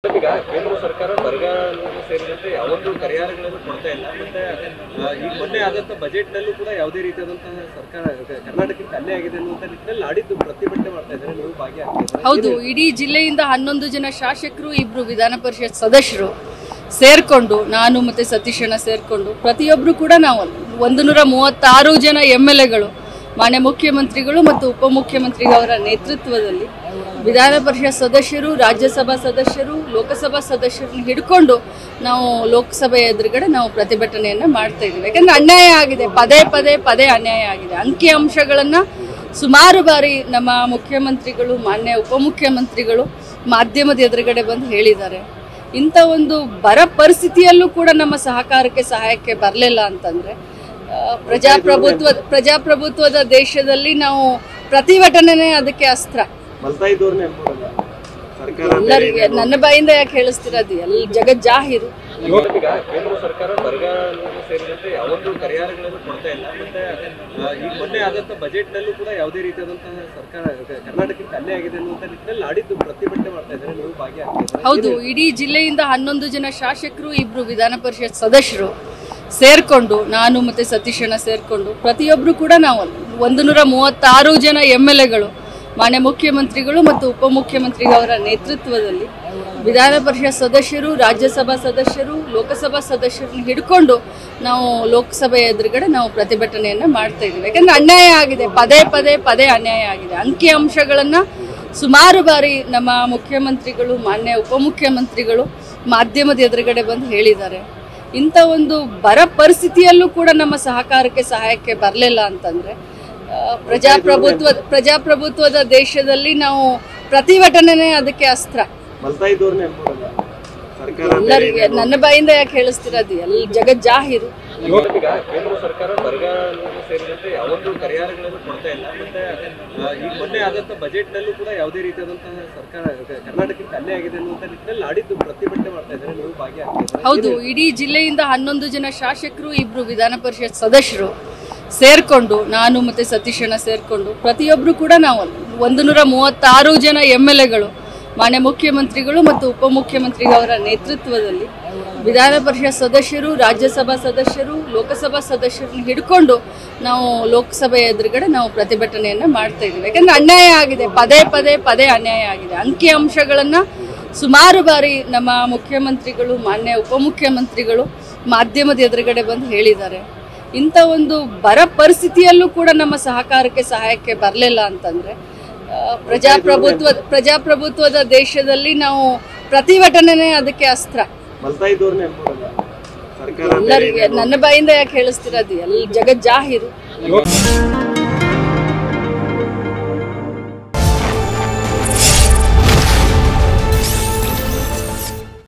ಈಗ ಕೇಂದ್ರ ಸರ್ಕಾರ ಬರಗಾಲ ಸೇರಿದಂತೆ ಯಾವೊಂದು ಪರಿಹಾರಗಳನ್ನು ಕೊಡ್ತಾ ಇಲ್ಲ. ಮತ್ತೆ ಈಗ ಮೊನ್ನೆ ಆದಂತ ಬಜೆಟ್ ನಲ್ಲೂ ಕೂಡ ಯಾವುದೇ ರೀತಿಯಾದಂತಹ ಸರ್ಕಾರ ಕರ್ನಾಟಕಕ್ಕೆ ಅಲ್ಲೇ ಆಗಿದೆ ಅನ್ನುವಂತ ನಿಟ್ಟಿನಲ್ಲಿ ನಾಡಿದ್ದು ಪ್ರತಿಭಟನೆ ಮಾಡ್ತಾ ಇದ್ದಾರೆ. ನೀವು ಭಾಗಿಯಾಗ್ತಿದ್ದೀರಾ? ಹೌದು, ಇಡೀ ಜಿಲ್ಲೆಯಿಂದ 11 ಜನ ಶಾಸಕರು, 2 ವಿಧಾನ ಪರಿಷತ್ ಸದಸ್ಯರು ಸೇರ್ಕೊಂಡು, ನಾನು ಮತ್ತೆ ಸತೀಶಣ್ಣ ಸೇರ್ಕೊಂಡು, ಪ್ರತಿಯೊಬ್ರು ಕೂಡ ನಾವು 136 ಜನ MLAಗಳು, ಮಾನ್ಯ ಮುಖ್ಯಮಂತ್ರಿಗಳು ಮತ್ತು ಉಪಮುಖ್ಯಮಂತ್ರಿಯವರ ನೇತೃತ್ವದಲ್ಲಿ ವಿಧಾನ ಪರಿಷತ್ ಸದಸ್ಯರು, ರಾಜ್ಯಸಭಾ ಸದಸ್ಯರು, ಲೋಕಸಭಾ ಸದಸ್ಯರನ್ನು ಹಿಡ್ಕೊಂಡು ನಾವು ಲೋಕಸಭೆ ಎದುರುಗಡೆ ನಾವು ಪ್ರತಿಭಟನೆಯನ್ನ ಮಾಡ್ತಾ ಇದ್ದೀವಿ. ಯಾಕಂದ್ರೆ ಅನ್ಯಾಯ ಆಗಿದೆ, ಪದೇ ಅನ್ಯಾಯ ಆಗಿದೆ. ಅಂಕಿ ಅಂಶಗಳನ್ನ ಸುಮಾರು ಬಾರಿ ನಮ್ಮ ಮುಖ್ಯಮಂತ್ರಿಗಳು, ಮಾನ್ಯ ಉಪಮುಖ್ಯಮಂತ್ರಿಗಳು ಮಾಧ್ಯಮದ ಎದುರುಗಡೆ ಬಂದು ಹೇಳಿದ್ದಾರೆ. ಇಂಥ ಒಂದು ಬರ ಪರಿಸ್ಥಿತಿಯಲ್ಲೂ ಕೂಡ ನಮ್ಮ ಸಹಾಯಕ್ಕೆ ಬರಲಿಲ್ಲ ಅಂತಂದ್ರೆ ಪ್ರಜಾಪ್ರಭುತ್ವದ ದೇಶದಲ್ಲಿ ನಾವು ಪ್ರತಿಭಟನೆ ಅದಕ್ಕೆ ಅಸ್ತ್ರ. ಎಲ್ಲರಿಗೆ ನನ್ನ ಬಾಯಿಂದ ಯಾಕೆ ಹೇಳಿಸ್ತಿರೋದು? ಎಲ್ಲ ಜಗತ್ ಜಾಹೀರು. ಈಗ ಕೇಂದ್ರ ಸರ್ಕಾರ ಬರಗಾಲ ಸೇರಿದಂತೆ ಯಾವೊಂದು ಪರಿಹಾರಗಳನ್ನು ಕೊಡ್ತಾ ಇಲ್ಲ. ಮತ್ತೆ ಈಗ ಮೊನ್ನೆ ಆದಂತ ಬಜೆಟ್ ನಲ್ಲೂ ಕೂಡ ಯಾವುದೇ ರೀತಿಯಾದಂತಹ ಸರ್ಕಾರ ಕರ್ನಾಟಕಕ್ಕೆ ಅಲ್ಲೇ ಆಗಿದೆ ಅನ್ನುವಂತ ನಿಟ್ಟಿನಲ್ಲಿ ನಾಡಿದ್ದು ಪ್ರತಿಭಟನೆ ಮಾಡ್ತಾ ಇದ್ದಾರೆ. ನೀವು ಭಾಗಿಯಾಗ್ತಿದ್ದೀರಾ? ಹೌದು, ಇಡೀ ಜಿಲ್ಲೆಯಿಂದ 11 ಜನ ಶಾಸಕರು, 2 ವಿಧಾನ ಪರಿಷತ್ ಸದಸ್ಯರು ಸೇರ್ಕೊಂಡು, ನಾನು ಮತ್ತೆ ಸತೀಶಣ್ಣ ಸೇರ್ಕೊಂಡು, ಪ್ರತಿಯೊಬ್ರು ಕೂಡ ನಾವು 136 ಜನ MLAಗಳು, ಮಾನ್ಯ ಮುಖ್ಯಮಂತ್ರಿಗಳು ಮತ್ತು ಉಪಮುಖ್ಯಮಂತ್ರಿಯವರ ನೇತೃತ್ವದಲ್ಲಿ ವಿಧಾನ ಪರಿಷತ್ ಸದಸ್ಯರು, ರಾಜ್ಯಸಭಾ ಸದಸ್ಯರು, ಲೋಕಸಭಾ ಸದಸ್ಯರನ್ನು ಹಿಡ್ಕೊಂಡು ನಾವು ಲೋಕಸಭೆ ಎದುರುಗಡೆ ನಾವು ಪ್ರತಿಭಟನೆಯನ್ನ ಮಾಡ್ತಾ ಇದ್ದೀವಿ. ಯಾಕಂದ್ರೆ ಅನ್ಯಾಯ ಆಗಿದೆ, ಪದೇ ಅನ್ಯಾಯ ಆಗಿದೆ. ಅಂಕಿ ಅಂಶಗಳನ್ನ ಸುಮಾರು ಬಾರಿ ನಮ್ಮ ಮುಖ್ಯಮಂತ್ರಿಗಳು, ಮಾನ್ಯ ಉಪಮುಖ್ಯಮಂತ್ರಿಗಳು ಮಾಧ್ಯಮದ ಎದುರುಗಡೆ ಬಂದು ಹೇಳಿದ್ದಾರೆ. ಇಂಥ ಒಂದು ಬರ ಪರಿಸ್ಥಿತಿಯಲ್ಲೂ ಕೂಡ ನಮ್ಮ ಸಹಾಯಕ್ಕೆ ಬರಲಿಲ್ಲ ಅಂತಂದ್ರೆ ಪ್ರಜಾಪ್ರಭುತ್ವದ ದೇಶದಲ್ಲಿ ನಾವು ಪ್ರತಿಭಟನೆ ಅದಕ್ಕೆ ಅಸ್ತ್ರ. ಎಲ್ಲರಿಗೆ ನನ್ನ ಬಾಯಿಂದ ಯಾಕೆ ಹೇಳಿಸ್ತಿರೋದು? ಎಲ್ಲ ಜಗತ್ ಜಾಹೀರು. ಈಗ ಕೇಂದ್ರ ಸರ್ಕಾರ ಬರಗಾಲ ಸೇರಿದಂತೆ ಯಾವೊಂದು ಪರಿಹಾರಗಳನ್ನು ಕೊಡ್ತಾ ಇಲ್ಲ. ಮತ್ತೆ ಈಗ ಮೊನ್ನೆ ಆದಂತ ಬಜೆಟ್ ನಲ್ಲೂ ಕೂಡ ಯಾವುದೇ ರೀತಿಯಾದಂತಹ ಸರ್ಕಾರ ಕರ್ನಾಟಕಕ್ಕೆ ಅಲ್ಲೇ ಆಗಿದೆ ಅನ್ನುವಂತ ನಿಟ್ಟಿನಲ್ಲಿ ನಾಡಿದ್ದು ಪ್ರತಿಭಟನೆ ಮಾಡ್ತಾ ಇದ್ದಾರೆ. ನೀವು ಭಾಗಿಯಾಗ್ತಿದ್ದೀರಾ? ಹೌದು, ಇಡೀ ಜಿಲ್ಲೆಯಿಂದ 11 ಜನ ಶಾಸಕರು, 2 ವಿಧಾನ ಪರಿಷತ್ ಸದಸ್ಯರು ಸೇರ್ಕೊಂಡು, ನಾನು ಮತ್ತೆ ಸತೀಶಣ್ಣ ಸೇರ್ಕೊಂಡು, ಪ್ರತಿಯೊಬ್ರು ಕೂಡ ನಾವು 136 ಜನ MLAಗಳು, ಮಾನ್ಯ ಮುಖ್ಯಮಂತ್ರಿಗಳು ಮತ್ತು ಉಪಮುಖ್ಯಮಂತ್ರಿಯವರ ನೇತೃತ್ವದಲ್ಲಿ ವಿಧಾನ ಪರಿಷತ್ ಸದಸ್ಯರು, ರಾಜ್ಯಸಭಾ ಸದಸ್ಯರು, ಲೋಕಸಭಾ ಸದಸ್ಯರನ್ನು ಹಿಡ್ಕೊಂಡು ನಾವು ಲೋಕಸಭೆ ಎದುರುಗಡೆ ನಾವು ಪ್ರತಿಭಟನೆಯನ್ನ ಮಾಡ್ತಾ ಇದ್ದೀವಿ. ಯಾಕಂದ್ರೆ ಅನ್ಯಾಯ ಆಗಿದೆ, ಪದೇ ಅನ್ಯಾಯ ಆಗಿದೆ. ಅಂಕಿ ಅಂಶಗಳನ್ನ ಸುಮಾರು ಬಾರಿ ನಮ್ಮ ಮುಖ್ಯಮಂತ್ರಿಗಳು, ಮಾನ್ಯ ಉಪಮುಖ್ಯಮಂತ್ರಿಗಳು ಮಾಧ್ಯಮದ ಎದುರುಗಡೆ ಬಂದು ಹೇಳಿದ್ದಾರೆ. ಇಂಥ ಒಂದು ಬರ ಪರಿಸ್ಥಿತಿಯಲ್ಲೂ ಕೂಡ ನಮ್ಮ ಸಹಾಯಕ್ಕೆ ಬರಲಿಲ್ಲ ಅಂತಂದ್ರೆ ಪ್ರಜಾಪ್ರಭುತ್ವದ ದೇಶದಲ್ಲಿ ನಾವು ಪ್ರತಿಭಟನೆ ಅದಕ್ಕೆ ಅಸ್ತ್ರ. ಎಲ್ಲರಿಗೆ ನನ್ನ ಬಾಯಿಂದ ಯಾಕೆ ಹೇಳಿಸ್ತಿರೋದು? ಎಲ್ಲ ಜಗತ್ ಜಾಹೀರು.